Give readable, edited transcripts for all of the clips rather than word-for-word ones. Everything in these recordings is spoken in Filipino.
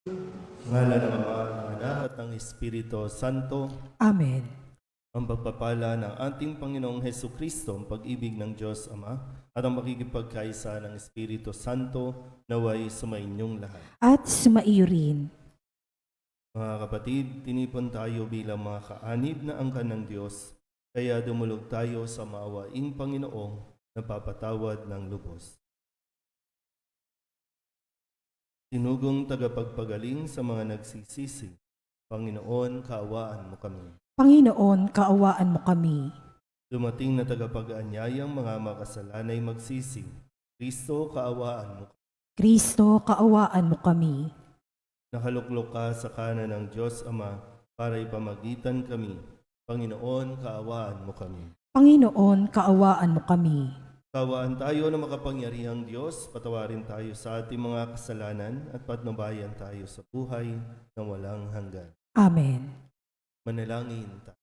Ngalan ng Ama, ng Anak at ng Espiritu Santo. Amen. Ang pagpapala ng ating Panginoong Hesukristo, ang pag-ibig ng Diyos Ama, at ang makikipagkaisa ng Espiritu Santo naway sumainyong lahat. At sumaiyo rin. Mga kapatid, tinipon tayo bilang mga kaanib na angkan ng Diyos, kaya dumulog tayo sa maawaing Panginoong napapatawad ng lubos. Sinugong tagapagpagaling sa mga nagsisisi, Panginoon, kaawaan mo kami. Panginoon, kaawaan mo kami. Dumating na tagapag-anyayang mga makasalanay magsisi, Kristo, kaawaan mo kami. Kristo, kaawaan mo kami. Nakaluklok ka sa kanan ng Diyos Ama para ipamagitan kami. Panginoon, kaawaan mo kami. Panginoon, kaawaan mo kami. Kaawaan tayo na makapangyarihang Diyos, patawarin tayo sa ating mga kasalanan at patnubayan tayo sa buhay na walang hanggan. Amen. Manalangin tayo.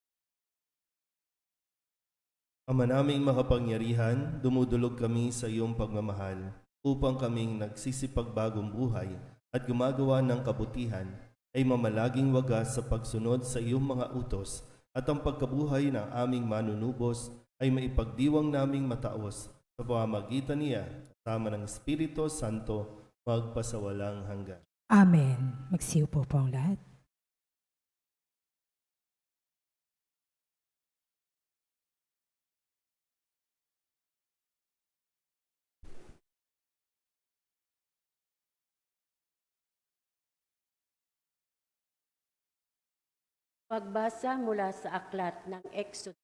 Ama naming makapangyarihan, dumudulog kami sa iyong pagmamahal upang kaming nagsisipagbagong buhay at gumagawa ng kabutihan ay mamalaging wagas sa pagsunod sa iyong mga utos at ang pagkabuhay ng aming manunubos ay maipagdiwang naming mataos sa pamamagitan niya kasama ng Espiritu Santo magpasawalang hanggan. Amen. Magsiupo po ang lahat. Pagbasa mula sa aklat ng Exodus.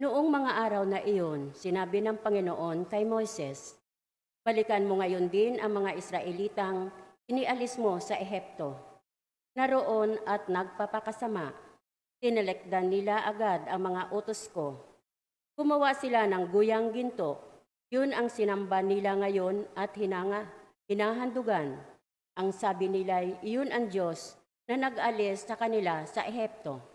Noong mga araw na iyon, sinabi ng Panginoon kay Moises, "Balikan mo ngayon din ang mga Israelitang inialis mo sa Ehipto. Naroon at nagpapakasama. Tinalekdan nila agad ang mga utos ko. Gumawa sila ng guyang ginto. Yun ang sinamba nila ngayon at hinahandugan. Ang sabi nila, iyon ang Diyos na nag-alis sa kanila sa Ehipto.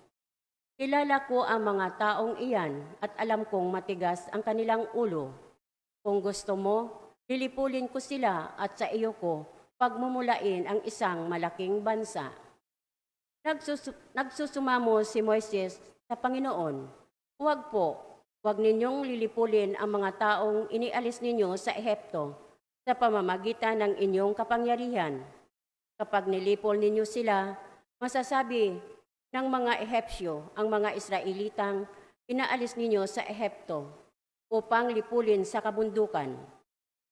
Kilala ko ang mga taong iyan at alam kong matigas ang kanilang ulo. Kung gusto mo, lilipulin ko sila at sa iyo ko pagmumulain ang isang malaking bansa." Nagsusumamo si Moises sa Panginoon, "Huwag po, huwag ninyong lilipulin ang mga taong inialis ninyo sa Ehipto sa pamamagitan ng inyong kapangyarihan. Kapag nilipol ninyo sila, masasabi ng mga Ehipsyo ang mga Israelitang inaalis ninyo sa Ehipto upang lipulin sa kabundukan.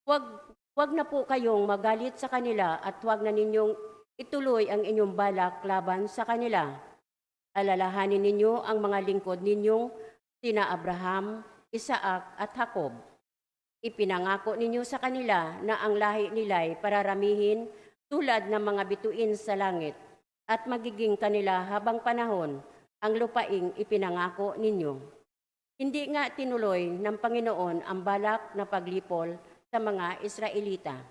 Huwag na po kayong magalit sa kanila at huwag na ninyong ituloy ang inyong balak laban sa kanila. Alalahanin ninyo ang mga lingkod ninyong sina Abraham, Isaac at Jacob. Ipinangako ninyo sa kanila na ang lahi nila'y pararamihin tulad ng mga bituin sa langit at magiging kanila habang panahon ang lupaing ipinangako ninyo. Hindi nga tinuloy ng Panginoon ang balak na paglipol sa mga Israelita."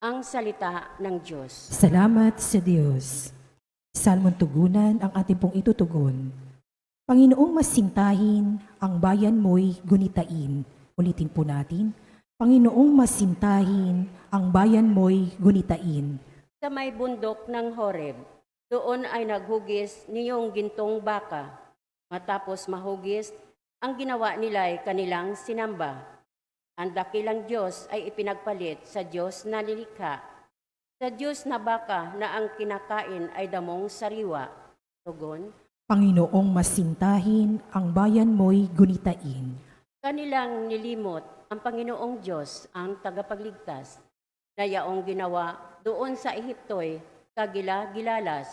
Ang salita ng Diyos. Salamat sa Diyos. Salmon tugunan ang ating pong itutugon. Panginoong masintahin, ang bayan mo'y gunitain. Ulitin po natin. Panginoong masintahin, ang bayan mo'y gunitain. Sa may bundok ng Horeb, doon ay naghugis niyong gintong baka. Matapos mahugis, ang ginawa nila'y kanilang sinamba. Ang dakilang Diyos ay ipinagpalit sa Diyos na lilikha. Sa Diyos na baka na ang kinakain ay damong sariwa. Tugon, Panginoong masintahin, ang bayan mo'y gunitain. kanilang nilimot ang Panginoong Diyos, ang tagapagligtas, na yaong ginawa doon sa Ehipto'y kagila-gilalas.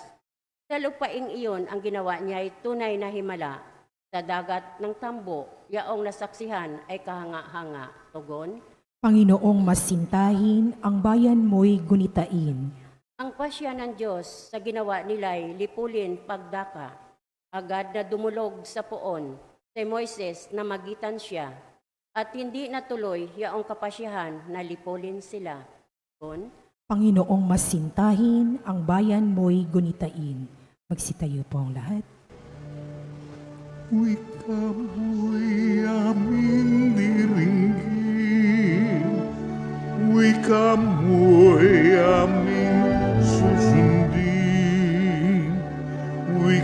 Sa lupaing iyon ang ginawa niya'y tunay na himala. Sa dagat ng tambo, yaong nasaksihan ay kahanga-hanga. Tugon, Panginoong masintahin, ang bayan mo'y gunitain. ang pasya ng Diyos sa ginawa nila'y lipulin pagdaka. Agad na dumulog sa poon si Moises na magitan siya at hindi natuloy yaong kapasyahan na lipulin sila. Tugon, Panginoong masintahin, ang bayan mo'y gunitain. Magsitayo po ang lahat. Wika mo'y aming diringgin, wika mo'y aming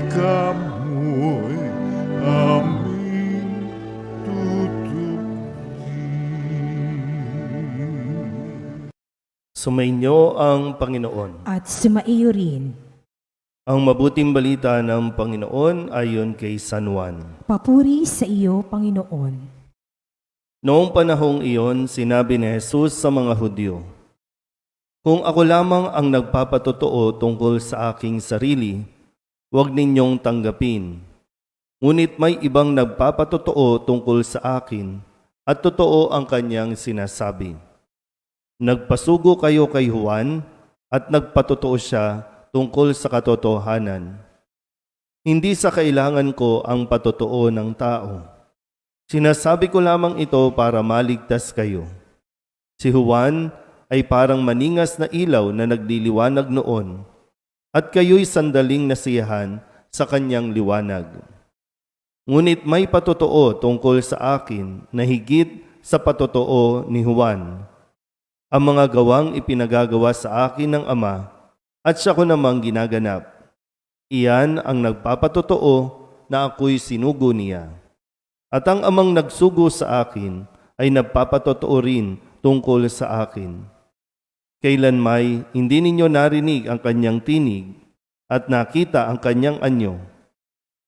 kamo'y aming tutukin. Sumainyo ang Panginoon. At sumaiyo rin. Ang mabuting balita ng Panginoon ayon kay San Juan. Papuri sa iyo, Panginoon. Noong panahong iyon, sinabi ni Jesus sa mga Hudyo, "Kung ako lamang ang nagpapatotoo tungkol sa aking sarili, huwag ninyong tanggapin. Ngunit may ibang nagpapatotoo tungkol sa akin at totoo ang kanyang sinasabi. Nagpasugo kayo kay Juan at nagpatotoo siya tungkol sa katotohanan. Hindi sa kailangan ko ang patotoo ng tao. Sinasabi ko lamang ito para maligtas kayo. Si Juan ay parang maningas na ilaw na nagliliwanag noon, at kayo'y sandaling nasiyahan sa kanyang liwanag. Ngunit may patotoo tungkol sa akin na higit sa patotoo ni Juan. Ang mga gawang ipinagagawa sa akin ng Ama, at siya ko namang ginaganap. Iyan ang nagpapatotoo na ako'y sinugo niya. At ang Amang nagsugo sa akin ay nagpapatotoo rin tungkol sa akin. Kailanmay hindi ninyo narinig ang kanyang tinig at nakita ang kanyang anyo.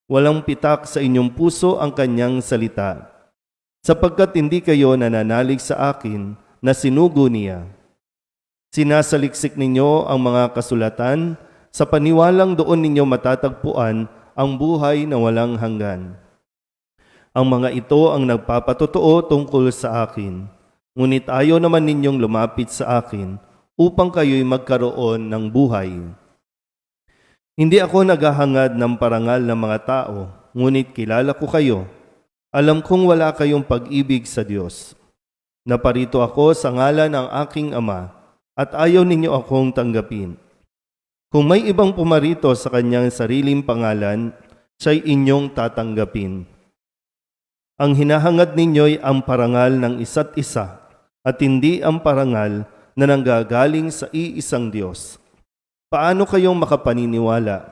Walang pitak sa inyong puso ang kanyang salita, sapagkat hindi kayo nananalig sa akin na sinugo niya. Sinasaliksik ninyo ang mga kasulatan, sa paniwalang doon ninyo matatagpuan ang buhay na walang hanggan. Ang mga ito ang nagpapatotoo tungkol sa akin, ngunit ayaw naman ninyong lumapit sa akin upang kayo'y magkaroon ng buhay. Hindi ako naghahangad ng parangal ng mga tao, ngunit kilala ko kayo. Alam kong wala kayong pag-ibig sa Diyos. Naparito ako sa ngalan ng aking Ama, at ayaw ninyo akong tanggapin. Kung may ibang pumarito sa kanyang sariling pangalan, siya'y inyong tatanggapin. Ang hinahangad ninyo'y ang parangal ng isa't isa, at hindi ang parangal na nanggagaling sa iisang Diyos. Paano kayong makapaniniwala?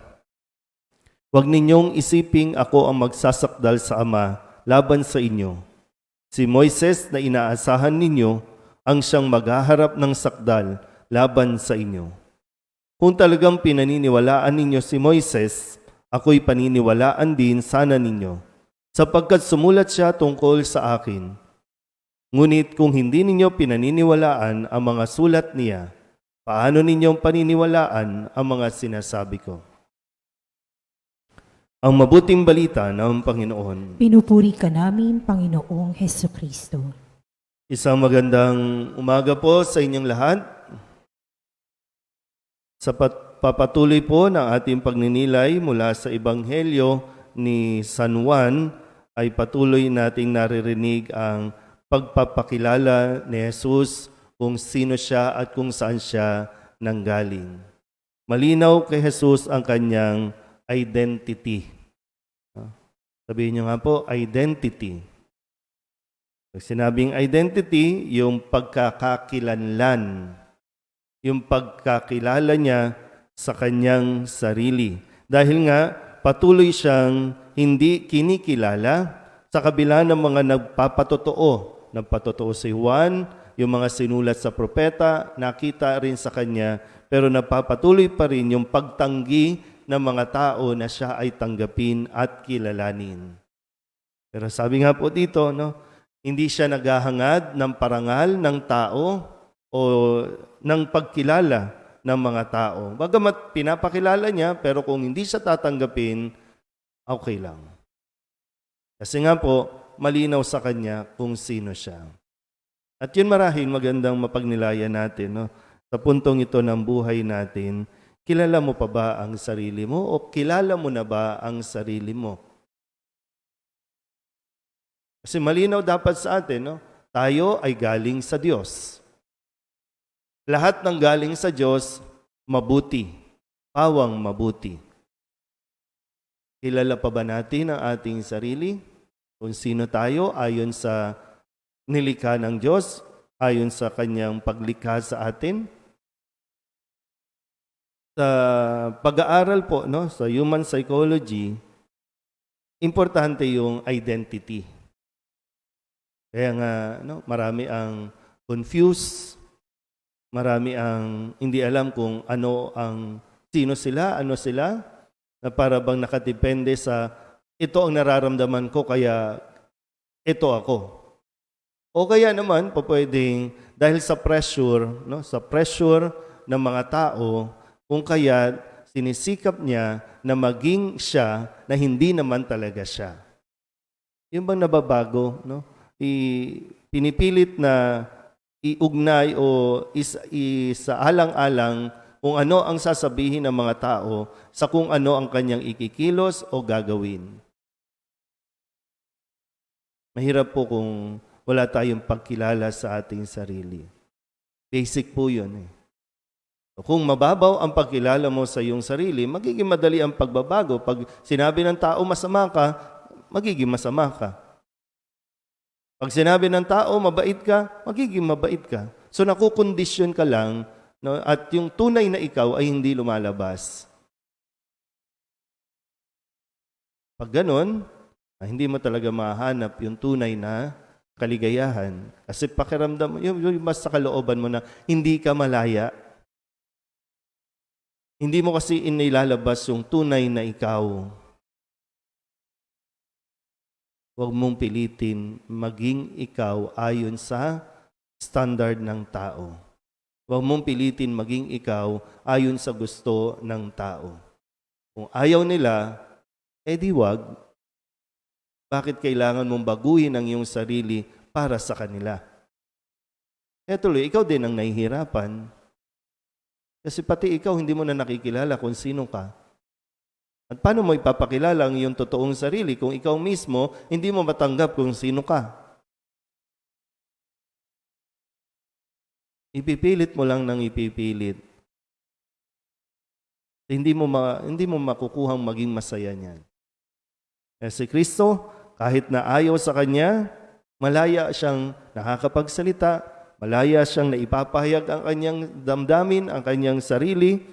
Huwag ninyong isiping ako ang magsasakdal sa Ama laban sa inyo. Si Moises na inaasahan ninyo ang siyang maghaharap ng sakdal laban sa inyo. Kung talagang pinaniniwalaan ninyo si Moises, ako'y paniniwalaan din sana ninyo, sapagkat sumulat siya tungkol sa akin. Ngunit kung hindi ninyo pinaniniwalaan ang mga sulat niya, paano ninyong paniniwalaan ang mga sinasabi ko?" Ang mabuting balita ng Panginoon. Pinupuri ka namin, Panginoong Hesukristo. Isang magandang umaga po sa inyong lahat. Sa papatuloy po ng ating pagninilay mula sa Ebanghelyo ni San Juan, ay patuloy nating naririnig ang pagpapakilala ni Jesus kung sino siya at kung saan siya nanggaling. Malinaw kay Jesus ang kanyang identity. Sabihin niyo nga po, identity. Pag sinabing identity, yung pagkakakilanlan, yung pagkakilala niya sa kanyang sarili. Dahil nga, patuloy siyang hindi kinikilala sa kabila ng mga nagpapatotoo. Nagpatotoo si Juan, yung mga sinulat sa propeta, nakita rin sa kanya, pero napapatuloy pa rin yung pagtanggi ng mga tao na siya ay tanggapin at kilalanin. Pero sabi nga po dito, hindi siya naghahangad ng parangal ng tao o ng pagkilala ng mga tao. Bagamat pinapakilala niya, pero kung hindi siya tatanggapin, okay lang. Kasi nga po, malinaw sa kanya kung sino siya. At yun marahil magandang mapagnilayan natin. Sa puntong ito ng buhay natin, kilala mo pa ba ang sarili mo o kilala mo na ba ang sarili mo? Kasi malinaw dapat sa atin, tayo ay galing sa Diyos. Lahat ng galing sa Diyos, mabuti, pawang mabuti. Kilala pa ba natin ang ating sarili? Kung sino tayo ayon sa nilikha ng Diyos, ayon sa kanyang paglikha sa atin? sa pag-aaral po, no, sa human psychology, importante yung identity. Kaya nga, no, marami ang confused, marami ang hindi alam kung sino sila, ano sila, na para bang nakadepende sa ito ang nararamdaman ko kaya ito ako. O kaya naman, pwedeng dahil sa pressure, no, sa pressure ng mga tao, kung kaya sinisikap niya na maging siya na hindi naman talaga siya. Yung bang nababago, no? Pinipilit na iugnay o isaalang-alang kung ano ang sasabihin ng mga tao sa kung ano ang kanyang ikikilos o gagawin. Mahirap po kung wala tayong pagkilala sa ating sarili. Basic po yun eh. Kung mababaw ang pagkilala mo sa iyong sarili, magiging madali ang pagbabago. Pag sinabi ng tao masama ka, magiging masama ka. Pag sinabi ng tao mabait ka, magiging mabait ka. So nakukondisyon ka lang, no, at yung tunay na ikaw ay hindi lumalabas. Pag ganon, hindi mo talaga mahanap yung tunay na kaligayahan. Kasi pakiramdam, yung mas sa kalooban mo na hindi ka malaya. Hindi mo kasi inilalabas yung tunay na ikaw. Huwag mong pilitin maging ikaw ayon sa standard ng tao. Huwag mong pilitin maging ikaw ayon sa gusto ng tao. Kung ayaw nila, edi wag. Bakit kailangan mong baguhin ang iyong sarili para sa kanila? Kaya tuloy, ikaw din ang nahihirapan. Kasi pati ikaw, hindi mo na nakikilala kung sino ka. At paano mo ipapakilala ang iyong totoong sarili kung ikaw mismo hindi mo matanggap kung sino ka? Ipipilit mo lang ng ipipilit. Hindi mo makukuhang maging masaya niyan. Eh, si Kristo, kahit na ayaw sa Kanya, malaya siyang nakakapagsalita, malaya siyang naipapahayag ang kanyang damdamin, ang kanyang sarili,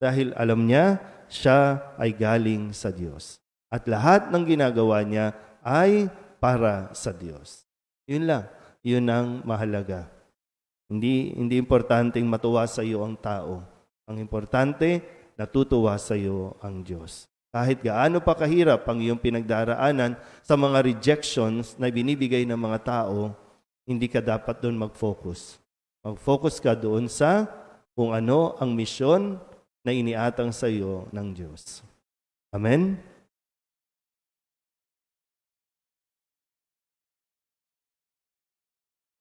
dahil alam niya, siya ay galing sa Diyos. At lahat ng ginagawa niya ay para sa Diyos. Yun lang. Yun ang mahalaga. Hindi importanteng matuwa sa iyo ang tao. Ang importante, natutuwa sa iyo ang Diyos. Kahit gaano pa kahirap ang iyong pinagdaraanan sa mga rejections na binibigay ng mga tao, hindi ka dapat doon mag-focus. Mag-focus ka doon sa kung ano ang misyon na iniatang sa iyo ng Diyos. Amen?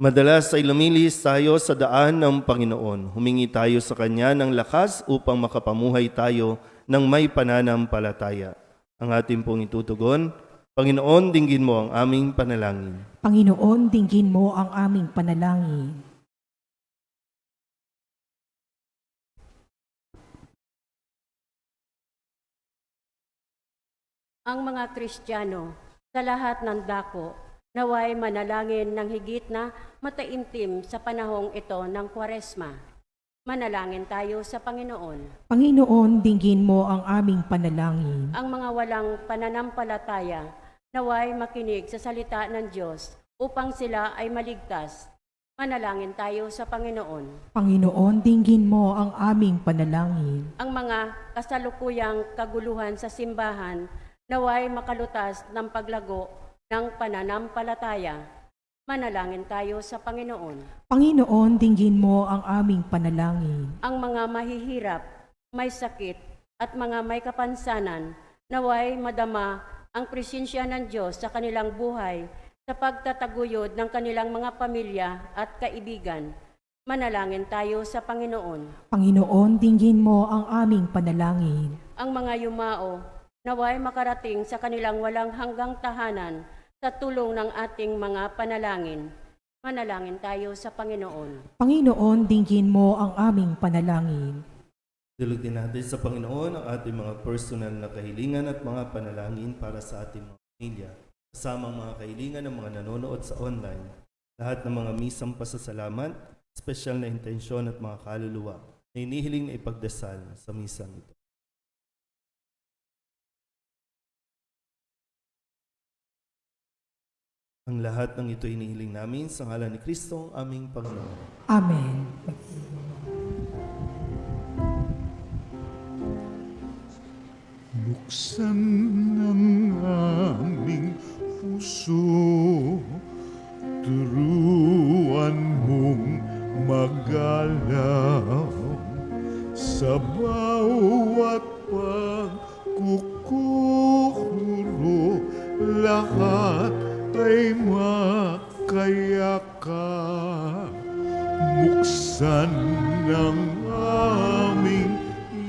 Madalas ay lumilis tayo sa daan ng Panginoon. Humingi tayo sa Kanya ng lakas upang makapamuhay tayo ng may pananampalataya. Ang ating pong itutugon, Panginoon, dinggin mo ang aming panalangin. Panginoon, dinggin mo ang aming panalangin. Ang mga Kristiyano sa lahat ng dako naway manalangin ng higit na mataimtim sa panahong ito ng Kwaresma. Manalangin tayo sa Panginoon. Panginoon, dinggin mo ang aming panalangin. Ang mga walang pananampalataya naway makinig sa salita ng Diyos upang sila ay maligtas. Manalangin tayo sa Panginoon. Panginoon, dinggin mo ang aming panalangin. Ang mga kasalukuyang kaguluhan sa simbahan naway makalutas ng paglago ng pananampalataya. Manalangin tayo sa Panginoon. Panginoon, dinggin mo ang aming panalangin. Ang mga mahihirap, may sakit, at mga may kapansanan, naway madama ang presensya ng Diyos sa kanilang buhay sa pagtataguyod ng kanilang mga pamilya at kaibigan. Manalangin tayo sa Panginoon. Panginoon, dinggin mo ang aming panalangin. Ang mga yumao, naway makarating sa kanilang walang hanggang tahanan sa tulong ng ating mga panalangin. Manalangin tayo sa Panginoon. Panginoon, dinggin mo ang aming panalangin. Dulugin natin sa Panginoon ang ating mga personal na kahilingan at mga panalangin para sa ating mga pamilya. Kasama ang mga kahilingan ng mga nanonood sa online. Lahat ng mga misang pasasalamat, espesyal na intensyon at mga kaluluwa na inihiling na ipagdasal sa misang ito. Ang lahat ng ito inihiling namin sa ngalan ni Kristo, ang aming Panginoon. Amen. Buksan ng aming puso, turuan mong magalaw sa bawat pagkukuro, lahat ay makayakap. Buksan ng aming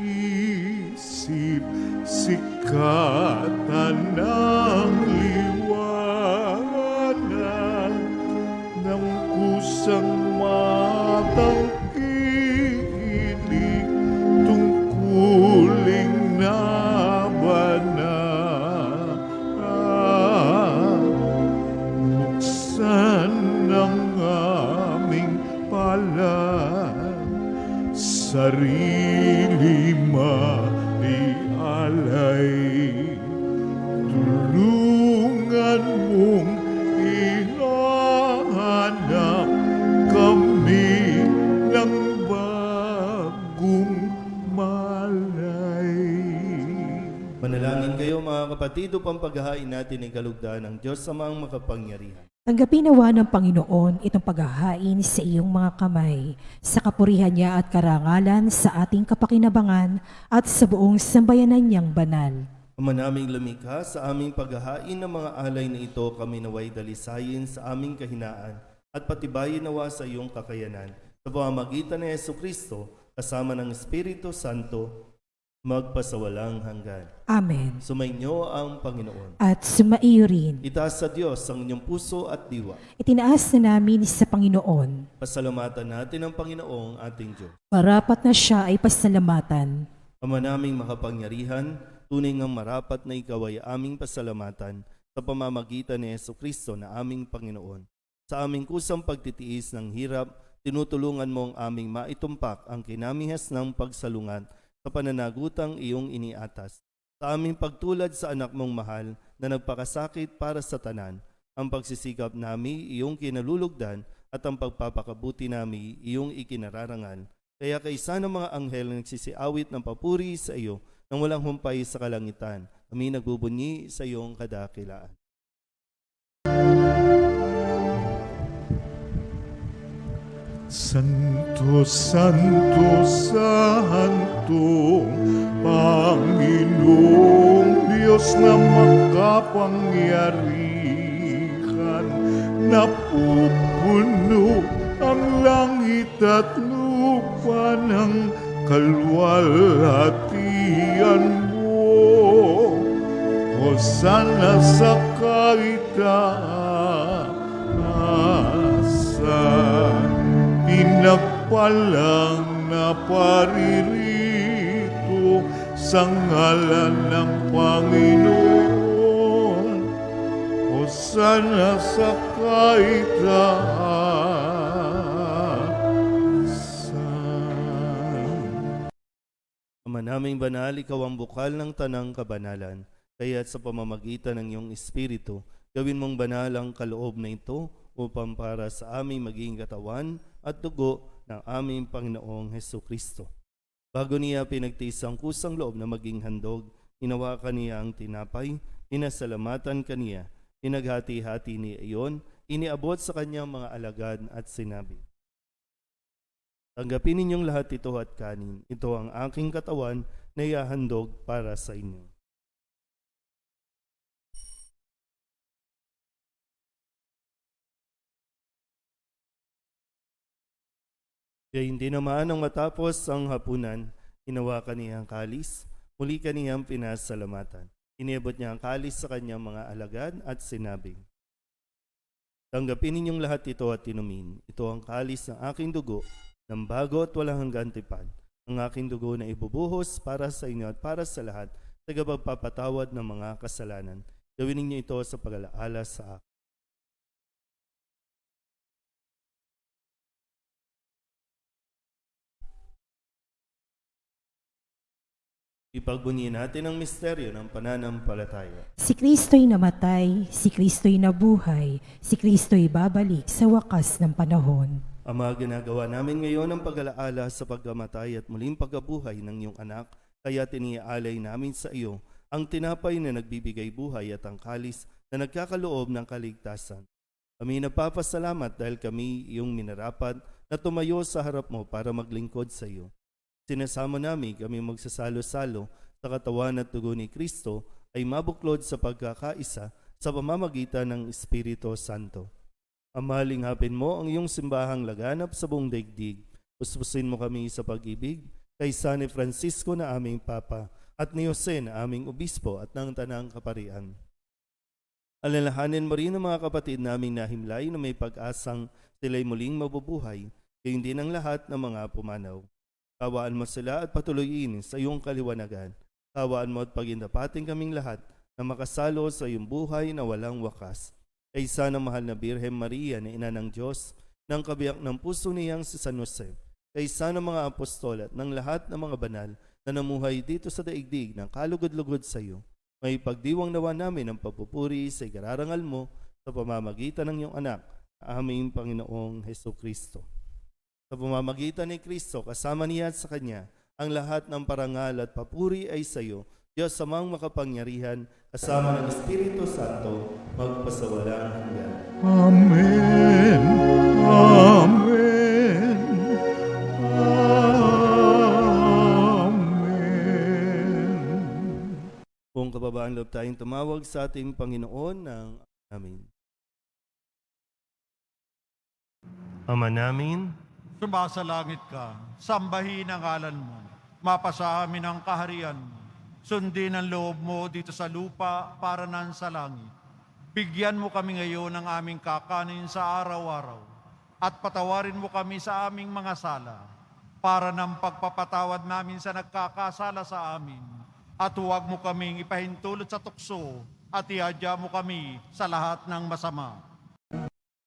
isip, sikatan ng liwanag ng kusang matang kilig, tungkuling nabanal. Buksan ng aming palad, sarili maialay, tulungan mong ihanap kami ng bagong malay. Manalangin kayo mga kapatid upang paghahain natin ang kalugdan ng Diyos sa mga makapangyarihan. Tanggapin nawa ng Panginoon itong paghahain sa iyong mga kamay, sa kapurihan niya at karangalan sa ating kapakinabangan at sa buong sambayanan niyang banal. Ama naming lumikha, sa aming paghahain ng mga alay na ito kami naway dalisayin sa aming kahinaan at patibayin nawa sa iyong kakayanan. Sa pamamagitan ni Jesucristo, kasama ng Espiritu Santo, magpasawalang hanggan. Amen. Sumainyo ang Panginoon. At sumaiyo rin. Itaas sa Diyos ang inyong puso at diwa. Itinaas na namin sa Panginoon. Pasalamatan natin ang Panginoong ating Diyos. Marapat na siya ay pasalamatan. Ama naming makapangyarihan, tunay ngang marapat na ikaw ay aming pasalamatan sa pamamagitan ni Jesucristo na aming Panginoon. Sa aming kusang pagtitiis ng hirap, tinutulungan mo ang aming maitumpak ang kinamihas ng pagsalungat sa pananagutang iyong iniatas. Sa aming pagtulad sa anak mong mahal na nagpakasakit para sa tanan, ang pagsisikap nami iyong kinalulugdan at ang pagpapakabuti nami iyong ikinararangal. Kaya kaysa ng mga anghel na nagsisiawit ng papuri sa iyo nang walang humpay sa kalangitan, kami nagbubunyi sa iyong kadakilaan. Santo, Santo, Santo, Panginoong Diyos na makapangyarihan, napupuno ang langit at lupa ng kalwalhatian mo. Hosana sa kaitaasan, pinagpalang na paririto sa ngalan ng Panginoon. Hosana sa kaitaasan. Ama naming banal, ikaw ang bukal ng tanang kabanalan, kaya't sa pamamagitan ng iyong Espiritu, gawin mong banal ang kaloob na ito upang para sa aming maging katawan at dugo ng aming Panginoong Hesukristo. Bago niya pinagtiis ang kusang loob na maging handog, hinawakan niya ang tinapay, inasalamatan kaniya, pinaghati-hati niya iyon, iniabot sa kanyang mga alagad at sinabi, "Tanggapin ninyong lahat ito at kanin. Ito ang aking katawan na ihahandog para sa inyo." Gayon din naman nang matapos ang hapunan, hinawakan niya ang kalis, muli kaniyang pinasalamatan. Iniabot niya ang kalis sa kanyang mga alagad at sinabi, "Tanggapin ninyong lahat ito at inumin. Ito ang kalis ng aking dugo, ng bago at walang hanggang tipan. Ang aking dugo na ibubuhos para sa inyo at para sa lahat, sa pagpapatawad ng mga kasalanan. Gawin ninyo ito sa pag-alaala sa akin." Ipagbunyi natin ang misteryo ng pananampalataya. Si Kristo'y namatay, si Kristo'y nabuhay, si Kristo'y babalik sa wakas ng panahon. Ama, ginagawa namin ngayon ang pag-alaala sa pagkamatay at muling pagkabuhay ng iyong anak, kaya tiniaalay namin sa iyo ang tinapay na nagbibigay buhay at ang kalis na nagkakaloob ng kaligtasan. Kami napapasalamat dahil kami iyong minarapat na tumayo sa harap mo para maglingkod sa iyo. Sinasama namin kami magsasalo-salo sa katawan at dugo ni Kristo ay mabuklod sa pagkakaisa sa pamamagitan ng Espiritu Santo. Ama, linghapin mo ang iyong simbahang laganap sa buong daigdig. Puspusin mo kami sa pag-ibig kay San Francisco na aming Papa at ni Jose na aming Obispo at ng Tanang Kaparian. Alalahanin mo rin ang mga kapatid naming nahimlay na may pag-asang sila'y muling mabubuhay, gayon din ang lahat ng mga pumanaw. Kawaan mo sila at patuloyin sa iyong kaliwanagan. Kawaan mo at pagindapating kaming lahat na makasalo sa iyong buhay na walang wakas. Kaysa ng mahal na Birhen Maria na ina ng Diyos, ng kabiyak ng puso niyang si San Jose, kaysa ng mga apostol at ng lahat ng mga banal na namuhay dito sa daigdig ng kalugod-lugod sa iyo, may pagdiwang nawa namin ang pagpupuri sa ikararangal mo sa pamamagitan ng iyong anak, aming Panginoong Hesukristo. Sa pamamagitan ni Kristo, kasama niya at sa Kanya, ang lahat ng parangal at papuri ay sa iyo, Diyos amang makapangyarihan, kasama ng Espiritu Santo, magpasawalang hanggan. Amen. Amen. Amen. Kung kababaan loob tayong tumawag sa ating Panginoon ng amin. Ama namin, Sumasalangit ka, sambahin ang ngalan mo, mapasa amin ang kaharian mo, sundin ang loob mo dito sa lupa para nan sa langit. Bigyan mo kami ngayon ng aming kakanin sa araw-araw, at patawarin mo kami sa aming mga sala, para ng pagpapatawad namin sa nagkakasala sa amin, at huwag mo kaming ipahintulot sa tukso, at iadya mo kami sa lahat ng masama.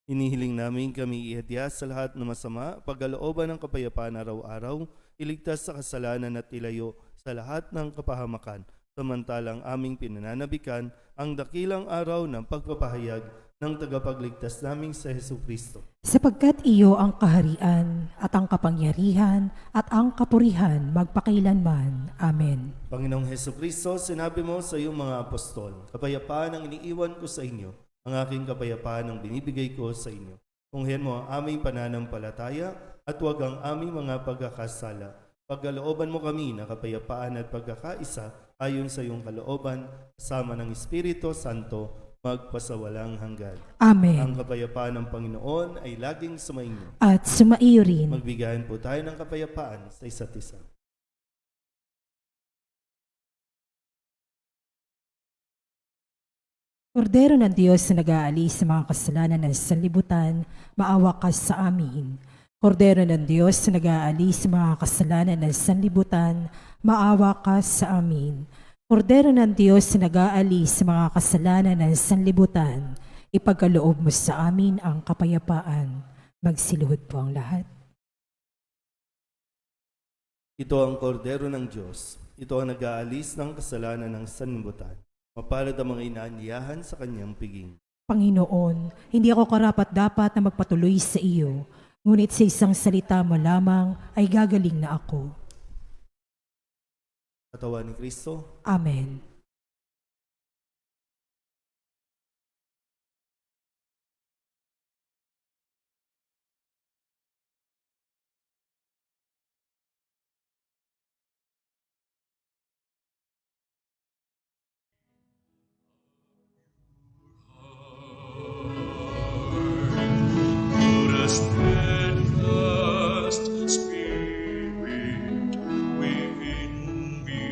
hinihiling namin kami ihadya sa lahat ng masama, pagkalooban ng kapayapaan araw-araw, iligtas sa kasalanan at ilayo sa lahat ng kapahamakan, samantalang aming pinananabikan ang dakilang araw ng pagpapahayag ng tagapagligtas naming sa Hesukristo. Sapagkat iyo ang kaharian at ang kapangyarihan at ang kapurihan magpakailanman. Amen. Panginoong Hesukristo, sinabi mo sa iyong mga apostol, kapayapaan ang iniiwan ko sa inyo, ang aking kapayapaan ang binibigay ko sa inyo. Tunghayan mo ang aming pananampalataya at huwag ang aming mga pagkakasala. Pagkalooban mo kami na kapayapaan at pagkakaisa ayon sa iyong kalooban, kasama ng Espiritu Santo, magpasawalang hanggan. Amen. Ang kapayapaan ng Panginoon ay laging sumainyo. At sumaiyo rin. Magbigayan po tayo ng kapayapaan sa isa't isa. Kordero ng Diyos na nag-aalis sa mga kasalanan ng sanlibutan, maawa ka sa amin. Kordero ng Diyos na nag-aalis sa mga kasalanan ng sanlibutan, maawa ka sa amin. Kordero ng Diyos na nag-aalis sa mga kasalanan ng sanlibutan, ipagkaloob mo sa amin ang kapayapaan. Magsiluhod po ang lahat. Ito ang kordero ng Diyos. Ito ang nag-aalis ng kasalanan ng sanlibutan. Mapalad ang mga inaanyayahan sa kanyang piging. Panginoon, hindi ako karapat-dapat na magpatuloy sa iyo, ngunit sa isang salita mo lamang ay gagaling na ako. Katawan ni Kristo. Amen. Put a steadfast spirit within me.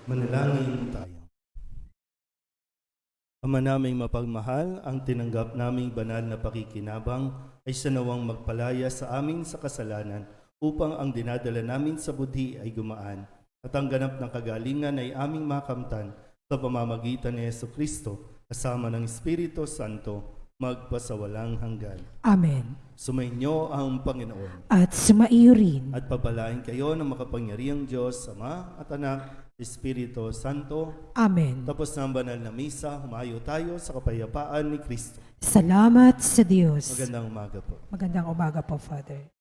Manalangin tayo. Ama naming mapagmahal, ang tinanggap naming banal na pakikinabang ay sanawang magpalaya sa amin sa kasalanan upang ang dinadala namin sa budhi ay gumaan at ang ganap ng kagalingan ay aming makamtan sa pamamagitan ni Jesucristo kasama ng Espiritu Santo magpasawalang hanggan. Amen. Sumainyo ang Panginoon At sumaiyo rin. at papalain kayo ng makapangyarihang Diyos, Ama at Anak, Espiritu Santo. Amen. Tapos na ang banal na misa, humayo tayo sa kapayapaan ni Kristo. Salamat sa Diyos. Magandang umaga po. Magandang umaga po, Father.